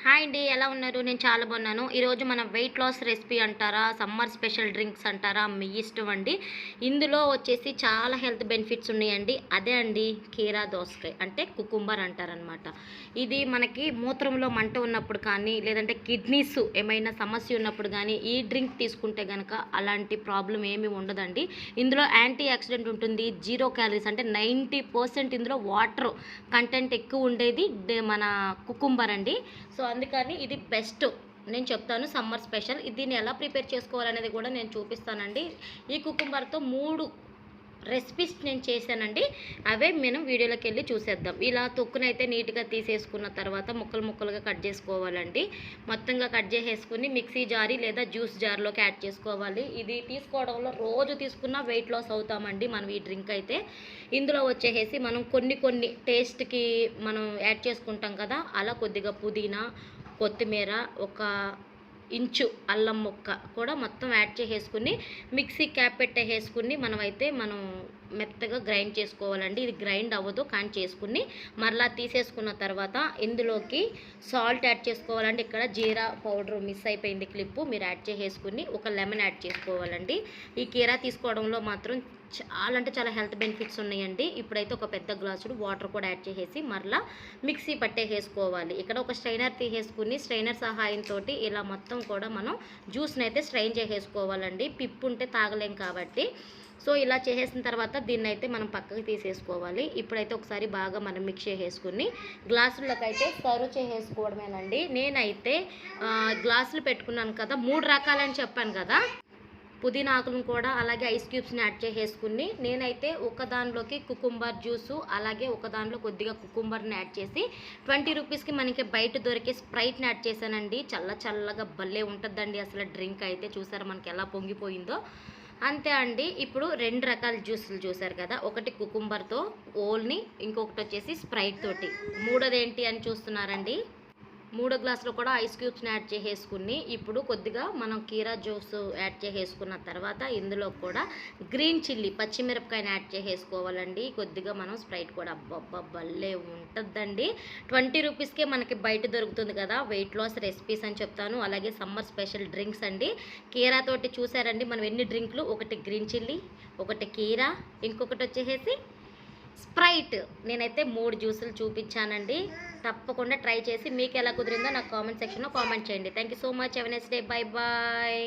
Hi అండి, ఎలా ఉన్నారు? నేను చాలా బాగున్నాను. ఈరోజు మన వెయిట్ లాస్ రెసిపీ అంటారా, సమ్మర్ స్పెషల్ డ్రింక్స్ అంటారా, మీ ఇష్టం అండి. ఇందులో వచ్చేసి చాలా హెల్త్ బెనిఫిట్స్ ఉన్నాయండి. అదే అండి కీరా దోసకాయ అంటే కుకుంబర్ అంటారనమాట. ఇది మనకి మూత్రంలో మంట ఉన్నప్పుడు కానీ, లేదంటే కిడ్నీస్ ఏమైనా సమస్య ఉన్నప్పుడు కానీ ఈ డ్రింక్ తీసుకుంటే కనుక అలాంటి ప్రాబ్లం ఏమీ ఉండదండి. ఇందులో యాంటీ ఆక్సిడెంట్ ఉంటుంది, 0 క్యాలరీస్ అంటే 90% ఇందులో వాటర్ కంటెంట్ ఎక్కువ ఉండేది మన కుకుంబర్ అండి. సో అందుకని ఇది బెస్ట్ నేను చెప్తాను. సమ్మర్ స్పెషల్ దీన్ని ఎలా ప్రిపేర్ చేసుకోవాలనేది కూడా నేను చూపిస్తానండి. ఈ కుకుంబర్తో 3 రెసిపీస్ నేను చేశానండి. అవే మనం వీడియోలోకి వెళ్ళి చూసేద్దాం. ఇలా తొక్కునైతే నీట్గా తీసేసుకున్న తర్వాత ముక్కలు ముక్కలుగా కట్ చేసుకోవాలండి. మొత్తంగా కట్ చేసేసుకుని మిక్సీ జారీ లేదా జ్యూస్ జార్లోకి యాడ్ చేసుకోవాలి. ఇది తీసుకోవడంలో రోజు తీసుకున్న వెయిట్ లాస్ అవుతామండి మనం ఈ డ్రింక్ అయితే. ఇందులో వచ్చేసి మనం కొన్ని టేస్ట్కి మనం యాడ్ చేసుకుంటాం కదా, అలా కొద్దిగా పుదీనా, కొత్తిమీర, ఒక ఇంచు అల్లం ముక్క కూడా మొత్తం యాడ్ చేసేసుకుని మిక్సీ క్యాప్ పెట్టేసుకుని మనం మెత్తగా గ్రైండ్ చేసుకోవాలండి. ఇది గ్రైండ్ అవ్వదు కానీ చేసుకుని మరలా తీసేసుకున్న తర్వాత ఇందులోకి సాల్ట్ యాడ్ చేసుకోవాలండి. ఇక్కడ జీరా పౌడర్ మిస్ అయిపోయింది క్లిప్పు, మీరు యాడ్ చేసేసుకుని ఒక లెమన్ యాడ్ చేసుకోవాలండి. ఈ కీరా తీసుకోవడంలో మాత్రం చాలా హెల్త్ బెనిఫిట్స్ ఉన్నాయండి. ఇప్పుడైతే ఒక పెద్ద గ్లాసుడు వాటర్ కూడా యాడ్ చేసేసి మరలా మిక్సీ పట్టేసుకోవాలి. ఇక్కడ ఒక స్ట్రైనర్ తీసేసుకుని స్ట్రైనర్ సహాయంతో ఇలా మొత్తం కూడా మనం జ్యూస్ని అయితే స్ట్రైన్ చేసేసుకోవాలండి. పిప్పు ఉంటే తాగలేం కాబట్టి. సో ఇలా చేసేసిన తర్వాత దీన్ని అయితే మనం పక్కకి తీసేసుకోవాలి. ఇప్పుడైతే ఒకసారి బాగా మనం మిక్స్ చేసేసుకుని గ్లాసుల్లోకి అయితే సర్వ్ చేసేసుకోవడమేనండి. నేనైతే గ్లాసులు పెట్టుకున్నాను కదా, 3 రకాలని చెప్పాను కదా, పుదీనా ఆకులను కూడా అలాగే ఐస్ క్యూబ్స్ని యాడ్ చేసేసుకుని నేనైతే ఒక దానిలోకి కుకుంబర్ జ్యూసు అలాగే ఒక దాంట్లో కొద్దిగా కుకుంబర్ని యాడ్ చేసి 20 రూపీస్కి మనకి బయట దొరికే స్ప్రైట్ని యాడ్ చేశానండి. చల్లగా భలే ఉంటుందండి అసలు డ్రింక్ అయితే. చూసారా మనకి ఎలా పొంగిపోయిందో. అంతే అండి. ఇప్పుడు 2 రకాల జ్యూసులు చూసారు కదా, ఒకటి కుకుంబర్తో ఓల్ని, ఇంకొకటి వచ్చేసి స్ప్రైట్ తోటి. మూడోది ఏంటి అని చూస్తున్నారండి. 3 గ్లాసులు కూడా ఐస్ క్యూబ్స్ని యాడ్ చేసేసుకుని ఇప్పుడు కొద్దిగా మనం కీరా జ్యూస్ యాడ్ చేసేసుకున్న తర్వాత ఇందులో కూడా గ్రీన్ చిల్లీ పచ్చిమిరపకాయని యాడ్ చేసేసుకోవాలండి. కొద్దిగా మనం స్ప్రైట్ కూడా అబ్బబ్బా భలే ఉంటుందండి. 20 రూపీస్కే మనకి బయట దొరుకుతుంది కదా. వెయిట్ లాస్ రెసిపీస్ అని చెప్తాను, అలాగే సమ్మర్ స్పెషల్ డ్రింక్స్ అండి. కీరా తోటి చూసారండి మనం ఎన్ని డ్రింక్లు, ఒకటి గ్రీన్ చిల్లీ, ఒకటి కీరా, ఇంకొకటి వచ్చేసి స్ప్రైట్. నేనైతే 3 జ్యూసులు చూపించానండి. తప్పకుండా ట్రై చేసి మీకు ఎలా కుదిరిందో నాకు కామెంట్ సెక్షన్లో కామెంట్ చేయండి. Thank you so much. Have a nice day. Bye bye.